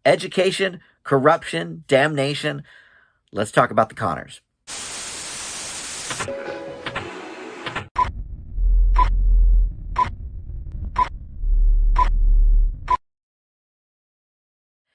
Education, corruption, damnation. Let's talk about the Connors.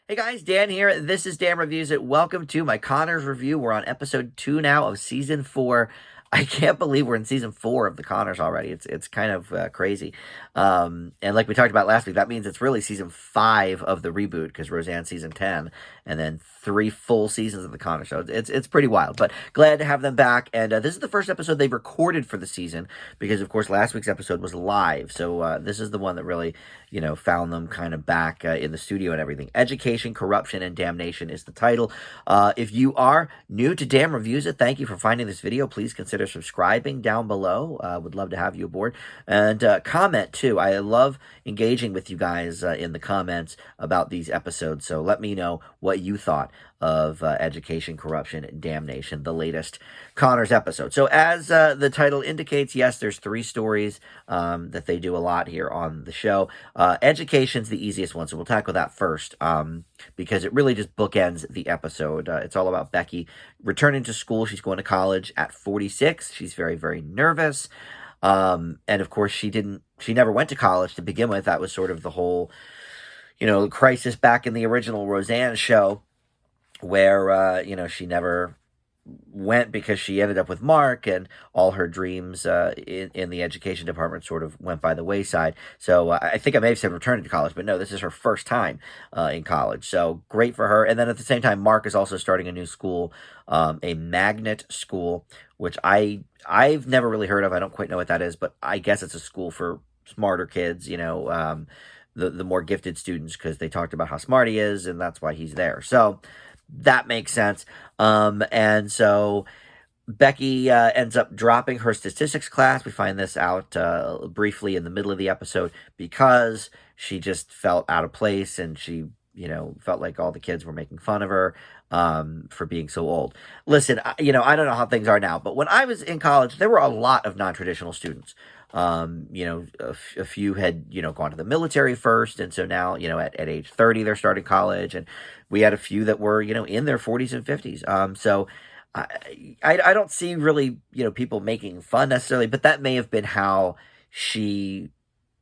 Hey guys, Dan here. This is Dan Reviews It. Welcome to my Connors review. We're on episode 2 now of season 4. I can't believe we're in season 4 of the Connors already. It's kind of crazy. And like we talked about last week, that means it's really season 5 of the reboot because Roseanne season 10, and then 3 full seasons of the Connors show. It's pretty wild, but glad to have them back. And this is the first episode they've recorded for the season because, of course, last week's episode was live. So this is the one that really, found them kind of back in the studio and everything. Education, Corruption, and Damnation is the title. If you are new to Dan Reviews It, thank you for finding this video. Please consider subscribing down below. Would love to have you aboard. And comment, too. I love engaging with you guys in the comments about these episodes. So let me know what you thought of Education, Corruption, and Damnation, the latest Connors episode. So as the title indicates, yes, there's 3 stories that they do a lot here on the show. Education's the easiest one, so we'll tackle that first because it really just bookends the episode. It's all about Becky returning to school. She's going to college at 46. She's very, very nervous. And of course, she never went to college to begin with. That was sort of the whole, crisis back in the original Roseanne show where, she never went because she ended up with Mark and all her dreams in the education department sort of went by the wayside. So I think I may have said returning to college, but no, this is her first time in college. So great for her. And then at the same time, Mark is also starting a new school, a magnet school, which I've never really heard of. I don't quite know what that is, but I guess it's a school for smarter kids, the more gifted students, because they talked about how smart he is, and that's why he's there. So that makes sense. And so Becky ends up dropping her statistics class. We find this out briefly in the middle of the episode because she just felt out of place and she, felt like all the kids were making fun of her for being so old. Listen, I don't know how things are now, but when I was in college, there were a lot of non-traditional students. A few had, gone to the military first. And so now, at age 30, they're starting college. And we had a few that were, in their 40s and 50s. So I don't see really, people making fun necessarily, but that may have been how she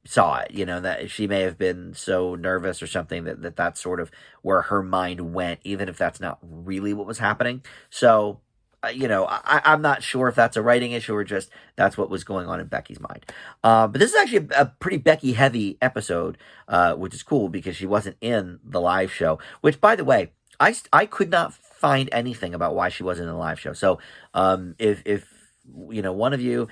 saw it, that she may have been so nervous or something that's sort of where her mind went, even if that's not really what was happening. So I'm not sure if that's a writing issue or just that's what was going on in Becky's mind. But this is actually a pretty Becky-heavy episode, which is cool because she wasn't in the live show. Which, by the way, I could not find anything about why she wasn't in the live show. So if one of you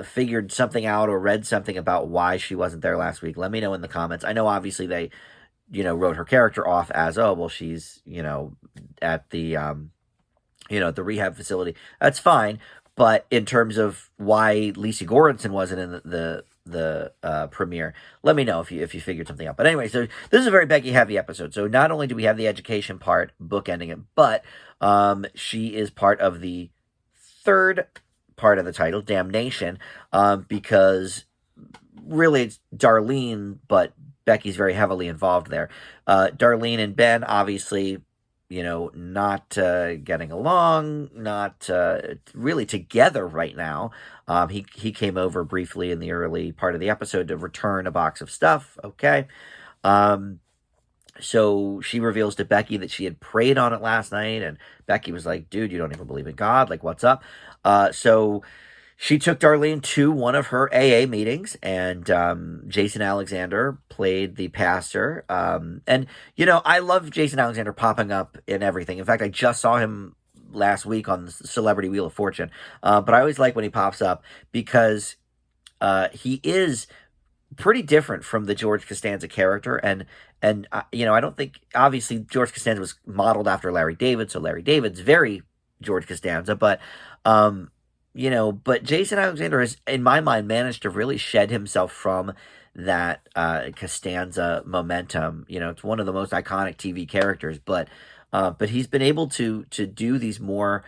figured something out or read something about why she wasn't there last week, let me know in the comments. I know obviously they, wrote her character off as, oh, well, she's, at the at the rehab facility. That's fine. But in terms of why Lisa Goranson wasn't in the premiere, let me know if you figured something out. But anyway, so this is a very Becky heavy episode. So not only do we have the education part, bookending it, but she is part of the third part of the title, Damnation, because really it's Darlene, but Becky's very heavily involved there. Darlene and Ben, obviously, not getting along, not really together right now. He came over briefly in the early part of the episode to return a box of stuff. Okay. So she reveals to Becky that she had prayed on it last night, and Becky was like, dude, you don't even believe in God. Like, what's up? So she took Darlene to one of her AA meetings, and Jason Alexander played the pastor. And, I love Jason Alexander popping up in everything. In fact, I just saw him last week on the Celebrity Wheel of Fortune. But I always like when he pops up because he is pretty different from the George Costanza character. And I don't think, obviously, George Costanza was modeled after Larry David, so Larry David's very George Costanza, but Jason Alexander has, in my mind, managed to really shed himself from that Costanza momentum. It's one of the most iconic TV characters, but he's been able to do these more,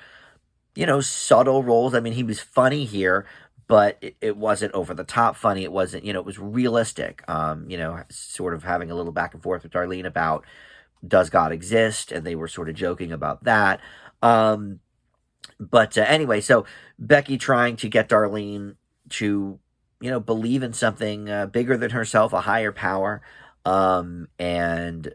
subtle roles. I mean, he was funny here, but it wasn't over the top funny. It wasn't, it was realistic. Sort of having a little back and forth with Darlene about, does God exist? And they were sort of joking about that. But anyway, so Becky trying to get Darlene to, believe in something bigger than herself, a higher power. And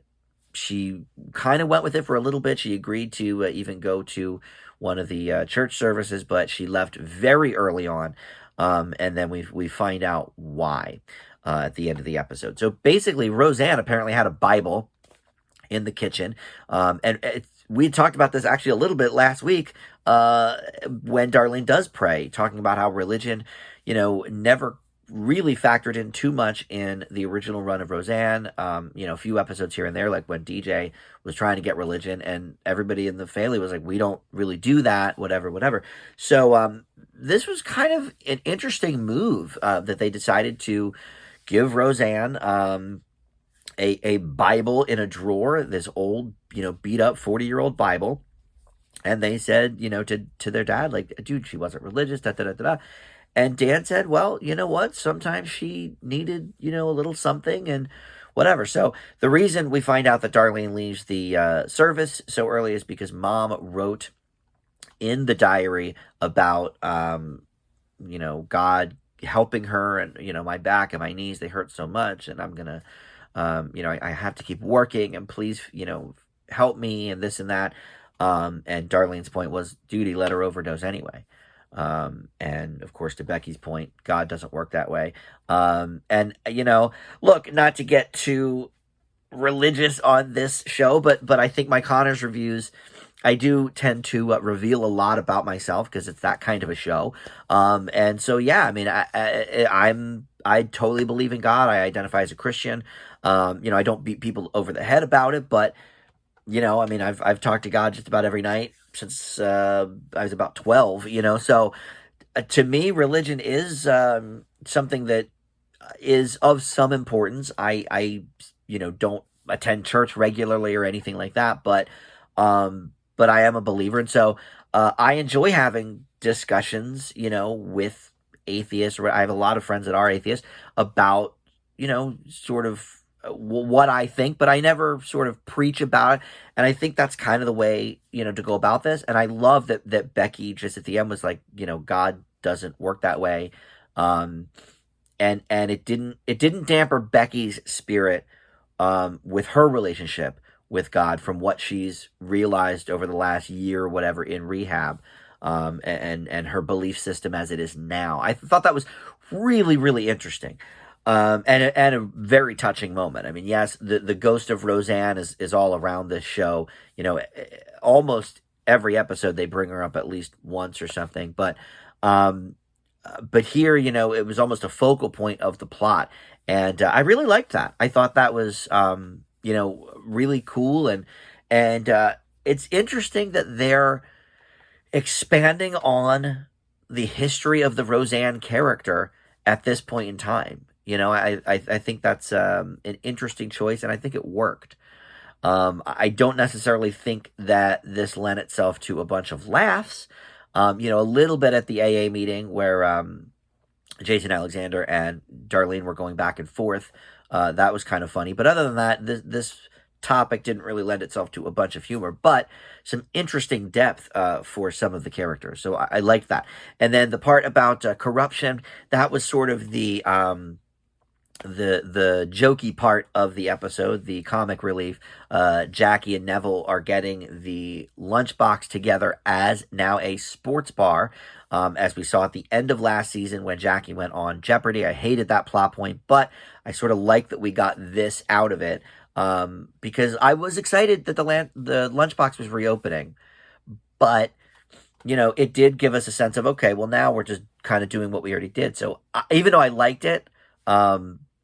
she kind of went with it for a little bit. She agreed to even go to one of the church services, but she left very early on. And then we find out why at the end of the episode. So basically, Roseanne apparently had a Bible in the kitchen. And we talked about this actually a little bit last week when Darlene does pray, talking about how religion, never really factored in too much in the original run of Roseanne. A few episodes here and there, like when DJ was trying to get religion and everybody in the family was like, we don't really do that, whatever. So this was kind of an interesting move that they decided to give Roseanne a Bible in a drawer, this old, beat up 40-year-old Bible. And they said, to their dad, like, dude, she wasn't religious, da da da da. And Dan said, well, you know what? Sometimes she needed, a little something and whatever. So the reason we find out that Darlene leaves the service so early is because Mom wrote in the diary about, God helping her and, my back and my knees, they hurt so much. And I'm going to, I have to keep working and please, help me and this and that. And Darlene's point was, dude, he let her overdose anyway. And of course, to Becky's point, God doesn't work that way. And look, not to get too religious on this show, but I think my Connors reviews, I do tend to reveal a lot about myself because it's that kind of a show. And so, yeah, I mean, I totally believe in God. I identify as a Christian. I don't beat people over the head about it, but I mean, I've talked to God just about every night since I was about 12, so to me, religion is something that is of some importance. I don't attend church regularly or anything like that, but I am a believer. And so I enjoy having discussions, with atheists. I have a lot of friends that are atheists about, sort of what I think, but I never sort of preach about it. And I think that's kind of the way, to go about this. And I love that Becky just at the end was like, God doesn't work that way. And it didn't damper Becky's spirit with her relationship with God from what she's realized over the last year or whatever in rehab, and her belief system as it is now. I thought that was really, really interesting. And a very touching moment. I mean, yes, the ghost of Roseanne is all around this show. Almost every episode they bring her up at least once or something. But here, it was almost a focal point of the plot, and I really liked that. I thought that was really cool, and it's interesting that they're expanding on the history of the Roseanne character at this point in time. I think that's an interesting choice, and I think it worked. I don't necessarily think that this lent itself to a bunch of laughs. A little bit at the AA meeting where Jason Alexander and Darlene were going back and forth. That was kind of funny. But other than that, this topic didn't really lend itself to a bunch of humor, but some interesting depth for some of the characters. So I liked that. And then the part about corruption, that was sort of the jokey part of the episode, the comic relief. Jackie and Neville are getting the lunchbox together as now a sports bar, as we saw at the end of last season when Jackie went on Jeopardy. I hated that plot point, but I sort of like that we got this out of it, because I was excited that the lunchbox was reopening, but it did give us a sense of, okay, well, now we're just kind of doing what we already did. So even though I liked it,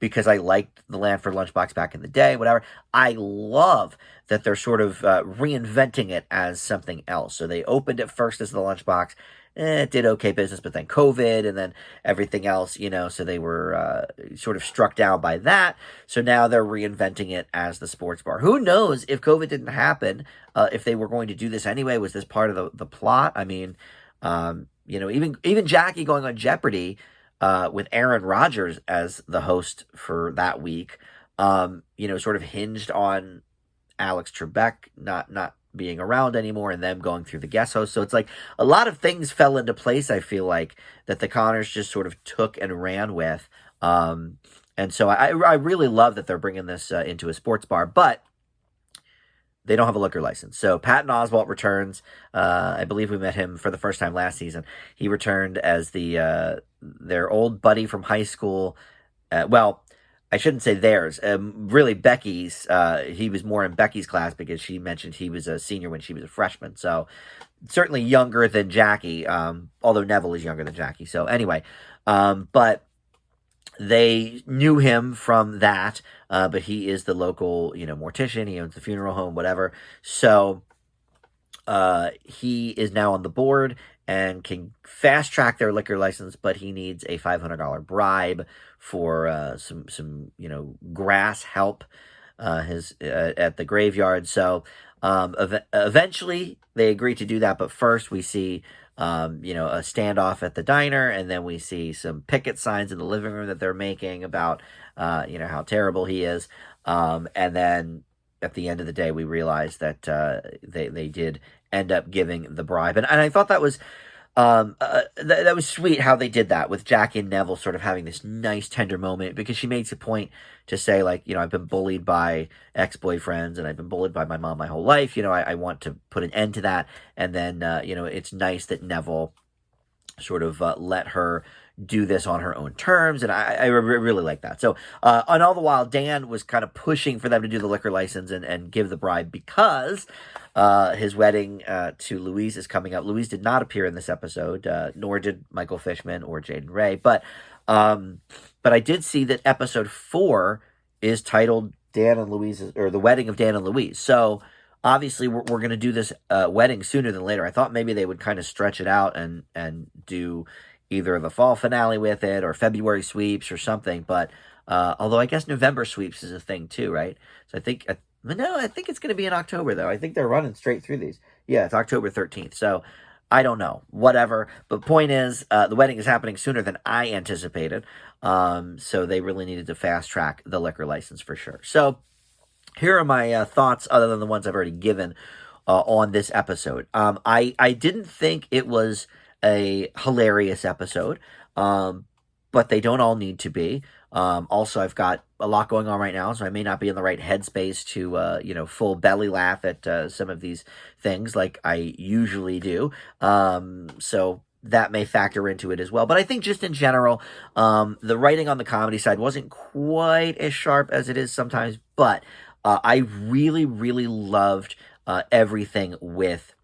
because I liked the Lanford lunchbox back in the day, whatever, I love that they're sort of reinventing it as something else. So they opened it first as the lunchbox. It did okay business, but then COVID and then everything else, so they were sort of struck down by that. So now they're reinventing it as the sports bar. Who knows if COVID didn't happen, if they were going to do this anyway? Was this part of the plot? I mean, even Jackie going on Jeopardy, with Aaron Rodgers as the host for that week, sort of hinged on Alex Trebek not being around anymore and them going through the guest host. So it's like a lot of things fell into place, I feel like, that the Connors just sort of took and ran with. And so I really love that they're bringing this into a sports bar, but they don't have a liquor license. So Patton Oswalt returns. I believe we met him for the first time last season. He returned as their old buddy from high school. Well, I shouldn't say theirs. Really, Becky's. He was more in Becky's class because she mentioned he was a senior when she was a freshman. So certainly younger than Jackie, although Neville is younger than Jackie. So anyway, but they knew him from that, but he is the local, mortician. He owns the funeral home, whatever. So he is now on the board and can fast track their liquor license, but he needs a $500 bribe for some grass help at the graveyard. So eventually they agree to do that, but first we see a standoff at the diner, and then we see some picket signs in the living room that they're making about how terrible he is, and then at the end of the day we realize that they did end up giving the bribe, and I thought that was that was sweet how they did that with Jackie and Neville sort of having this nice tender moment, because she makes a point to say, like, I've been bullied by ex-boyfriends and I've been bullied by my mom my whole life. I want to put an end to that. And then, it's nice that Neville sort of let her do this on her own terms, and I really like that. So, and all the while, Dan was kind of pushing for them to do the liquor license and give the bribe, because his wedding to Louise is coming up. Louise did not appear in this episode, nor did Michael Fishman or Jaden Ray, but I did see that episode 4 is titled Dan and Louise, or the wedding of Dan and Louise. So obviously we're going to do this wedding sooner than later. I thought maybe they would kind of stretch it out and do either the fall finale with it or February sweeps or something. But although I guess November sweeps is a thing too, right? So I think it's going to be in October, though. I think they're running straight through these. Yeah, it's October 13th. So I don't know, whatever. But point is, the wedding is happening sooner than I anticipated. So they really needed to fast track the liquor license for sure. So here are my thoughts, other than the ones I've already given on this episode. I didn't think it was a hilarious episode, but they don't all need to be. Also, I've got a lot going on right now, so I may not be in the right headspace to, full belly laugh at some of these things like I usually do. So that may factor into it as well. But I think just in general, the writing on the comedy side wasn't quite as sharp as it is sometimes, but I really, really loved everything with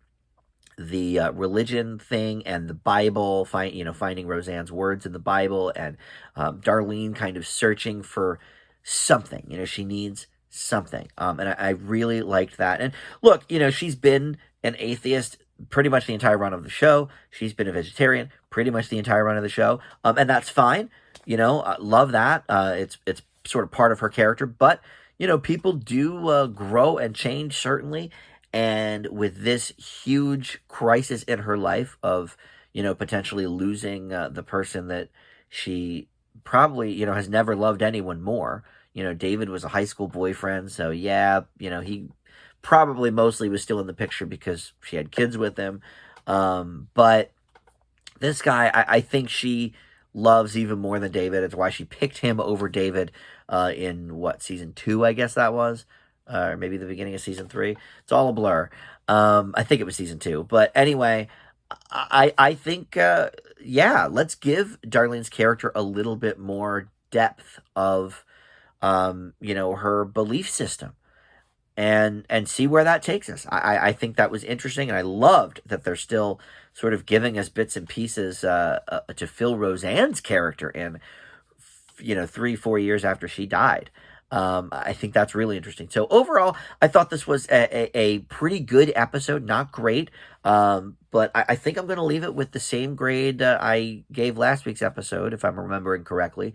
the religion thing and the Bible, finding Roseanne's words in the Bible, and Darlene kind of searching for something. She needs something. And I really liked that. And look, she's been an atheist pretty much the entire run of the show. She's been a vegetarian pretty much the entire run of the show. And that's fine. I love that. It's sort of part of her character. But, people do grow and change, certainly. And with this huge crisis in her life of, potentially losing the person that she probably, has never loved anyone more. David was a high school boyfriend. So, yeah, he probably mostly was still in the picture because she had kids with him. But this guy, I think she loves even more than David. It's why she picked him over David in, season 2, I guess that was. Or maybe the beginning of season 3. It's all a blur. I think it was season 2. But anyway, I think, let's give Darlene's character a little bit more depth of, her belief system. And see where that takes us. I think that was interesting, and I loved that they're still sort of giving us bits and pieces to fill Roseanne's character in, 3-4 years after she died. I think that's really interesting. So overall, I thought this was a pretty good episode. Not great, but I think I'm going to leave it with the same grade I gave last week's episode, if I'm remembering correctly,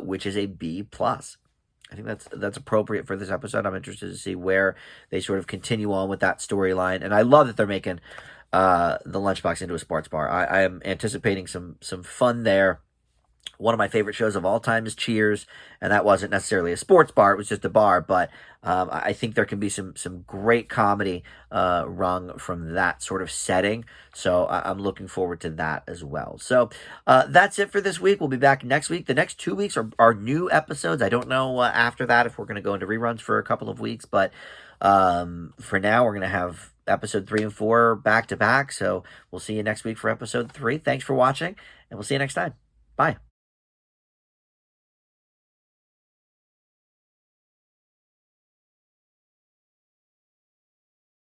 which is a B+. I think that's appropriate for this episode. I'm interested to see where they sort of continue on with that storyline, and I love that they're making the Lunchbox into a sports bar. I am anticipating some fun there. One of my favorite shows of all time is Cheers, and that wasn't necessarily a sports bar; it was just a bar. But I think there can be some great comedy wrung from that sort of setting. So I'm looking forward to that as well. So that's it for this week. We'll be back next week. The next 2 weeks are new episodes. I don't know after that if we're going to go into reruns for a couple of weeks, but for now we're going to have episode 3 and 4 back to back. So we'll see you next week for episode 3. Thanks for watching, and we'll see you next time. Bye.